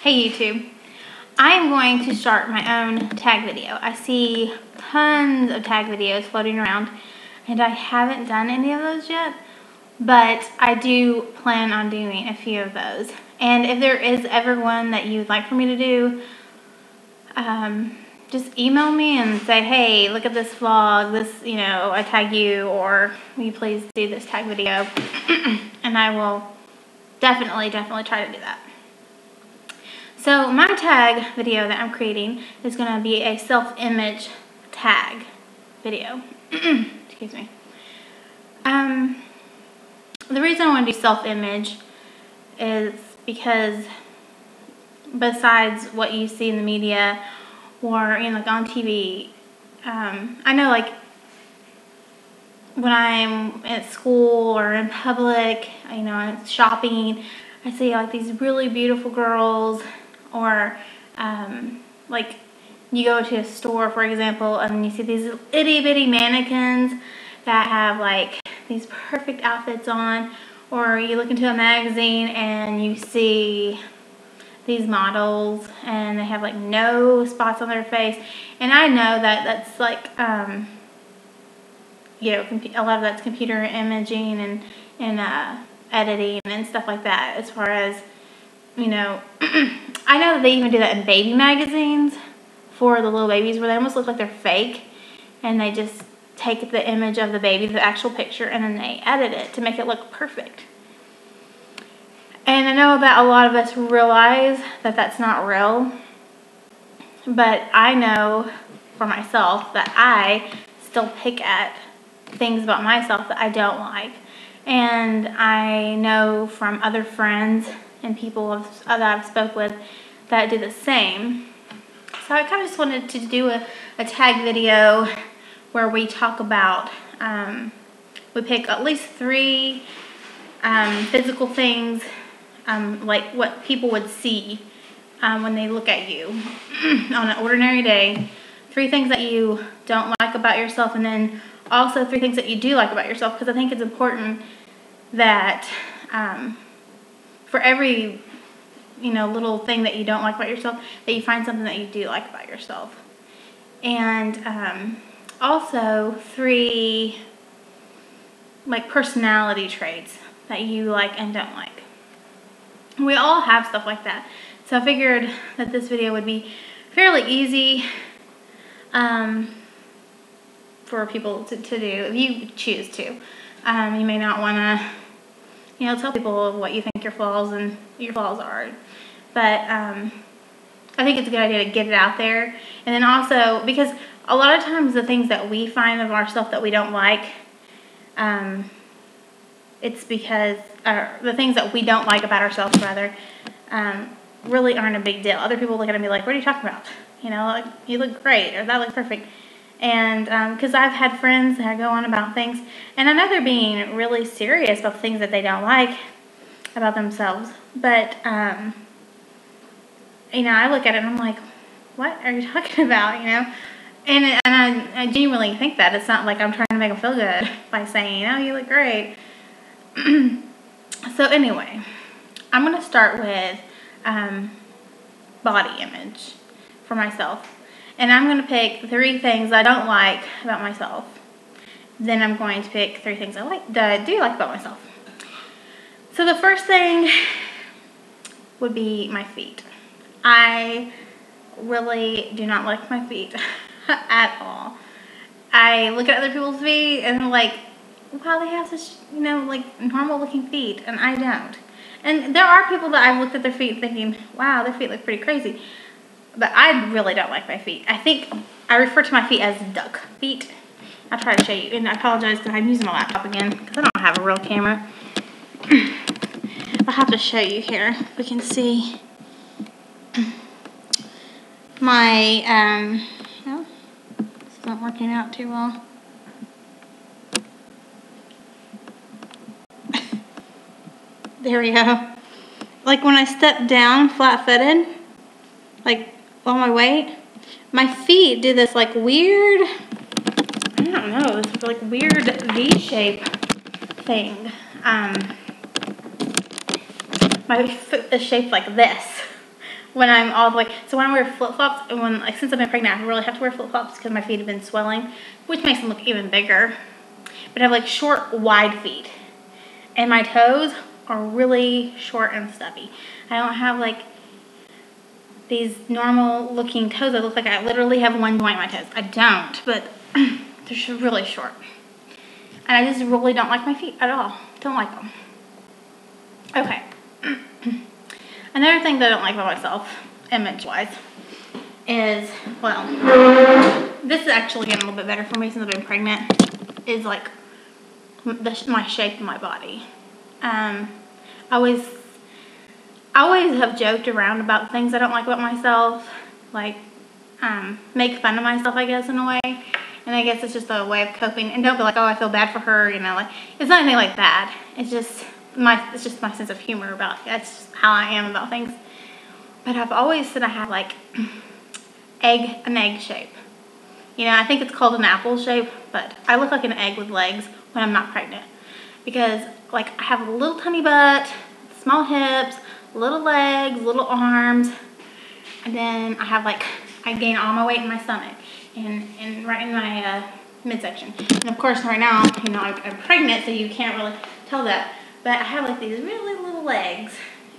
Hey YouTube, I am going to start my own tag video. I see tons of tag videos floating around and I haven't done any of those yet, but I do plan on doing a few of those. And if there is ever one that you'd like for me to do, just email me and say, hey, look at this vlog, I tag you, or will you please do this tag video? And I will definitely try to do that. So my tag video that I'm creating is going to be a self-image tag video. Excuse me. The reason I want to do self-image is because besides what you see in the media or like on TV, I know like when I'm at school or in public, shopping, I see like these really beautiful girls. Or like you go to a store, for example, and you see these itty bitty mannequins that have like these perfect outfits on, or you look into a magazine and you see these models and they have like no spots on their face. And I know that that's like a lot of that's computer imaging and editing and stuff like that, as far as I know that they even do that in baby magazines for the little babies, where they almost look like they're fake, and they just take the image of the baby, the actual picture, and then they edit it to make it look perfect. And I know that a lot of us realize that that's not real, but I know for myself that I still pick at things about myself that I don't like. And I know from other friends and people that I've spoke with that do the same. So I kind of just wanted to do a tag video where we talk about, we pick at least 3 physical things, like what people would see when they look at you on an ordinary day. 3 things that you don't like about yourself, and then also 3 things that you do like about yourself, because I think it's important that for every little thing that you don't like about yourself, that you find something that you do like about yourself. And also 3 like personality traits that you like and don't like. We all have stuff like that, so I figured that this video would be fairly easy for people to do if you choose to. You may not want to tell people what you think your flaws are. But I think it's a good idea to get it out there. And then also, because a lot of times the things that we find of ourselves that we don't like, it's because the things that we don't like about ourselves, rather, really aren't a big deal. Other people look at it and be like, what are you talking about? Like, you look great, or that looks perfect. And because I've had friends that go on about things, and I know they're being really serious about things that they don't like about themselves, but I look at it and I'm like, what are you talking about? And I genuinely think that it's not like I'm trying to make them feel good by saying, oh, you look great. So anyway, I'm going to start with body image for myself. And I'm going to pick 3 things I don't like about myself. Then I'm going to pick 3 things that I do like about myself. So the first thing would be my feet. I really do not like my feet at all. I look at other people's feet and I'm like, wow, they have such, like normal looking feet, and I don't. And there are people that I've looked at their feet thinking, wow, their feet look pretty crazy. But I really don't like my feet. I think I refer to my feet as duck feet. I'll try to show you. And I apologize because I'm using my laptop again because I don't have a real camera. I'll have to show you here. We can see my, well, this isn't working out too well. There we go. Like when I step down flat-footed, like on my weight, my feet do this like weird, I don't know, this like weird V-shape thing. My foot is shaped like this when I'm all the way. So when I wear flip-flops, and when, like, since I've been pregnant, I really have to wear flip-flops because my feet have been swelling, which makes them look even bigger. But I have, like, short, wide feet. And my toes are really short and stubby. I don't have, like, these normal-looking toes. I look like I literally have one joint in my toes. I don't, but they're really short. And I just really don't like my feet at all. Don't like them. Okay. Another thing that I don't like about myself, image-wise, is, well, this is actually getting a little bit better for me since I've been pregnant, is like my shape of my body. I always have joked around about things I don't like about myself, like make fun of myself, I guess, in a way. And I guess it's just a way of coping. And don't be like, oh, I feel bad for her, you know, like, it's not anything like that. It's just my sense of humor about it. That's just how I am about things. But I've always said I have, like, an egg shape. You know, I think it's called an apple shape, but I look like an egg with legs when I'm not pregnant. Because, like, I have a little tiny butt, small hips, little legs, little arms, and then I have, like, I gain all my weight in my stomach and right in my midsection. And of course, right now, you know, I'm pregnant, so you can't really tell that. But I have, like, these really little legs,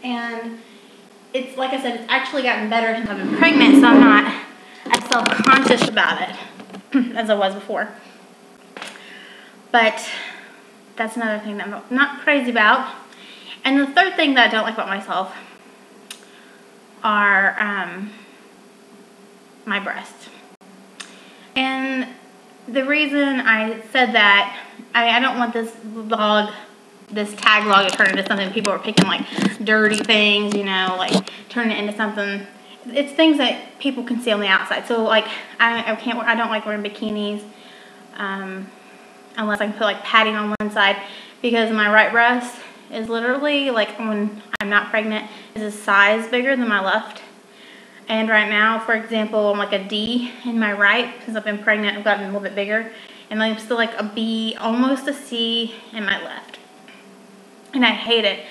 and it's, like I said, it's actually gotten better since I've been pregnant, so I'm not as self-conscious about it as I was before. But that's another thing that I'm not crazy about. And the third thing that I don't like about myself are my breasts. And the reason I said that, I don't want this vlog, this tag log to turn into something people are picking, like, dirty things, you know, like, turn it into something. It's things that people can see on the outside. So, like, I don't like wearing bikinis, unless I can put, like, padding on one side, because my right breast is literally, like, when I'm not pregnant, is a size bigger than my left. And right now, for example, I'm like a D in my right. Since I've been pregnant, I've gotten a little bit bigger. And I'm still like a B, almost a C in my left. And I hate it.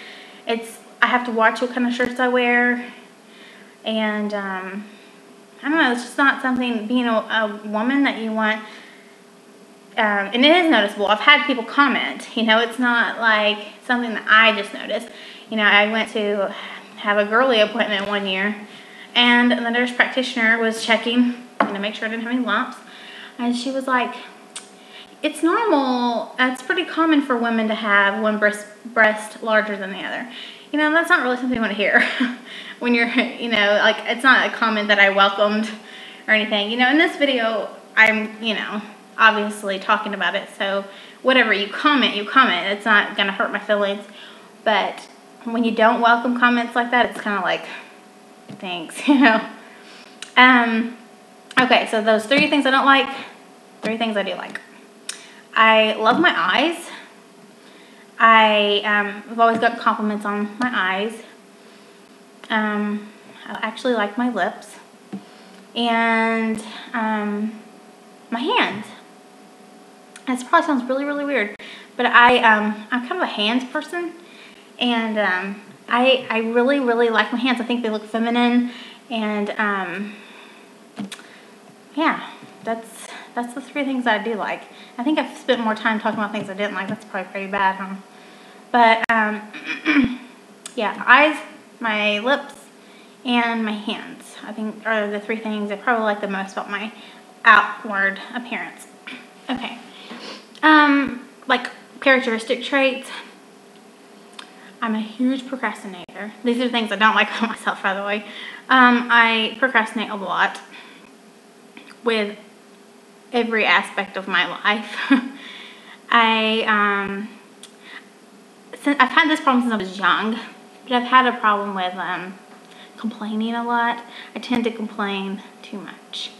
I have to watch what kind of shirts I wear. And, I don't know, it's just not something, being a woman, that you want. And it is noticeable. I've had people comment, you know, it's not like something that I just noticed. You know, I went to have a girly appointment one year, and the nurse practitioner was checking, you know, make sure I didn't have any lumps. And she was like, it's normal, it's pretty common for women to have one breast larger than the other. You know, that's not really something you want to hear when you're, you know, like, it's not a comment that I welcomed or anything. You know, in this video, I'm, you know, obviously talking about it, so whatever you comment, it's not going to hurt my feelings. But when you don't welcome comments like that, it's kind of like, thanks, you know. Okay, so those 3 things I don't like, 3 things I do like. I love my eyes. I've always gotten compliments on my eyes. I actually like my lips. And my hands. This probably sounds really, really weird, but I'm kind of a hands person. And I really, really like my hands. I think they look feminine, and yeah, that's the 3 things I do like. I think I've spent more time talking about things I didn't like. That's probably pretty bad, huh? But yeah, eyes, my lips, and my hands, I think, are the 3 things I probably like the most about my outward appearance. Okay, like characteristic traits. I'm a huge procrastinator. These are things I don't like about myself, by the way. I procrastinate a lot with every aspect of my life. I've had this problem since I was young, but I've had a problem with complaining a lot. I tend to complain too much.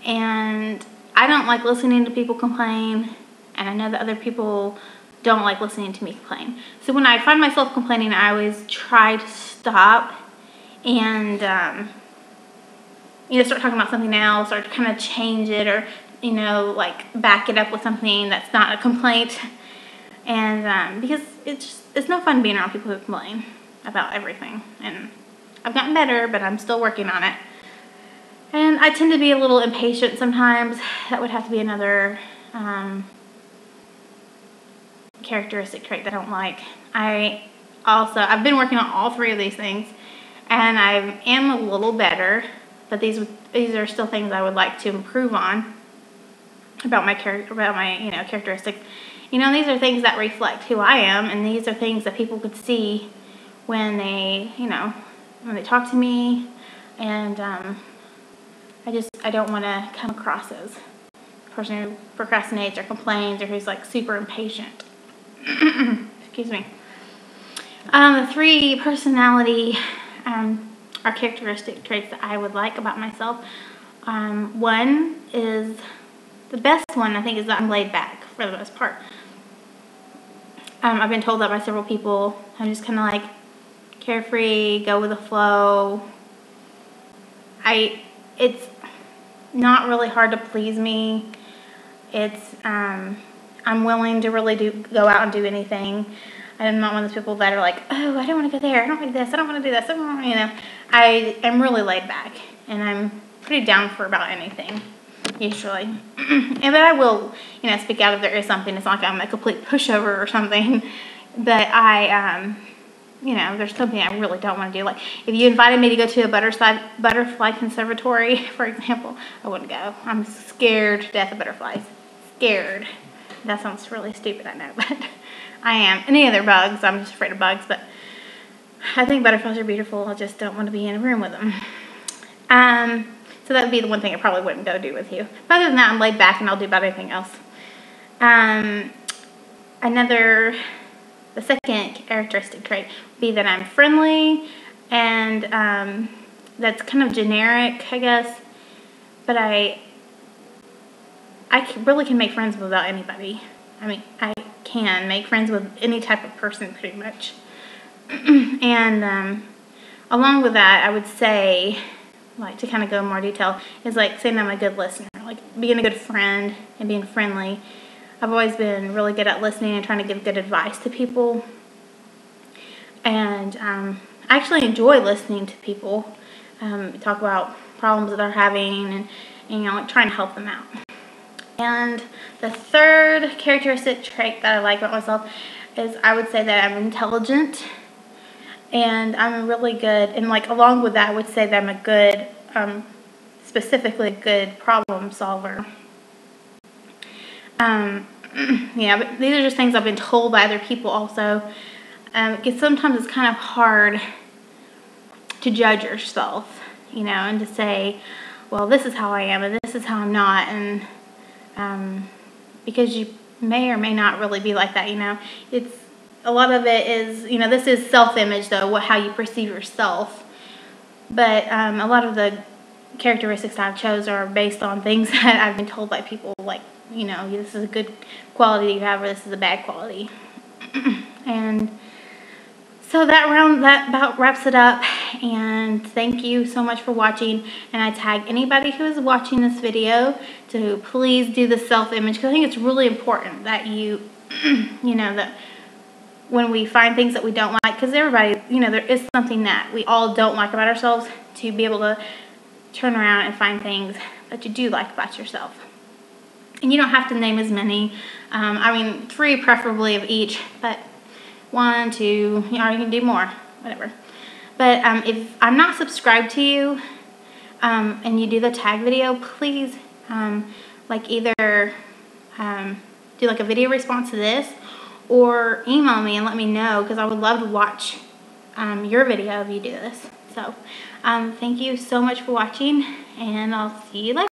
And I don't like listening to people complain, and I know that other people don't like listening to me complain. So when I find myself complaining, I always try to stop and, you know, start talking about something else, or kind of change it, or, you know, like back it up with something that's not a complaint. And because it's no fun being around people who complain about everything. And I've gotten better, but I'm still working on it. And I tend to be a little impatient sometimes. That would have to be another characteristic trait that I don't like. I've been working on all three of these things, and I am a little better, but these are still things I would like to improve on about my characteristics. These are things that reflect who I am, and these are things that people could see when they talk to me, and I don't want to come across as a person who procrastinates or complains or who's like super impatient. Excuse me. The 3 personality or characteristic traits that I would like about myself. One is, the best one I think, is that I'm laid back for the most part. I've been told that by several people. I'm just kind of like carefree, go with the flow. It's not really hard to please me. I'm willing to really go out and do anything. I'm not one of those people that are like, oh, I don't want to go there, I don't want to do this, I don't want to do this. I am really laid back, and I'm pretty down for about anything, usually. And but I will, speak out if there is something. It's not like I'm a complete pushover or something. But there's something I really don't want to do. Like, if you invited me to go to a butterfly conservatory, for example, I wouldn't go. I'm scared to death of butterflies. Scared. That sounds really stupid, I know, but I am. Any other bugs, I'm just afraid of bugs, but I think butterflies are beautiful. I just don't want to be in a room with them. So that would be the one thing I probably wouldn't go do with you. But other than that, I'm laid back, and I'll do about anything else. The second characteristic trait would be that I'm friendly, and that's kind of generic, I guess, but I really can make friends with about anybody. I can make friends with any type of person, pretty much. And along with that, I would say, like, to kind of go in more detail, is like saying I'm a good listener, like being a good friend and being friendly. I've always been really good at listening and trying to give good advice to people. And I actually enjoy listening to people talk about problems that they're having, and like trying to help them out. And the third characteristic trait that I like about myself is, I would say that I'm intelligent, and I'm really good, and like along with that, I would say that I'm a good, specifically a good problem solver. Yeah, but these are just things I've been told by other people also, because sometimes it's kind of hard to judge yourself, and to say, well, this is how I am, and this is how I'm not, and because you may or may not really be like that, It's, a lot of it is, this is self-image, though, how you perceive yourself. But a lot of the characteristics I've chose are based on things that I've been told by people, like, this is a good quality you have, or this is a bad quality. And so that about wraps it up, and thank you so much for watching. And I tag anybody who is watching this video to please do the self-image, because I think it's really important that you, that when we find things that we don't like, because everybody, there is something that we all don't like about ourselves, to be able to turn around and find things that you do like about yourself. And you don't have to name as many. 3 preferably of each, but 1, 2, you can do more, whatever. But if I'm not subscribed to you, and you do the tag video, please, either do like a video response to this, or email me and let me know, because I would love to watch your video if you do this. So, thank you so much for watching, and I'll see you later.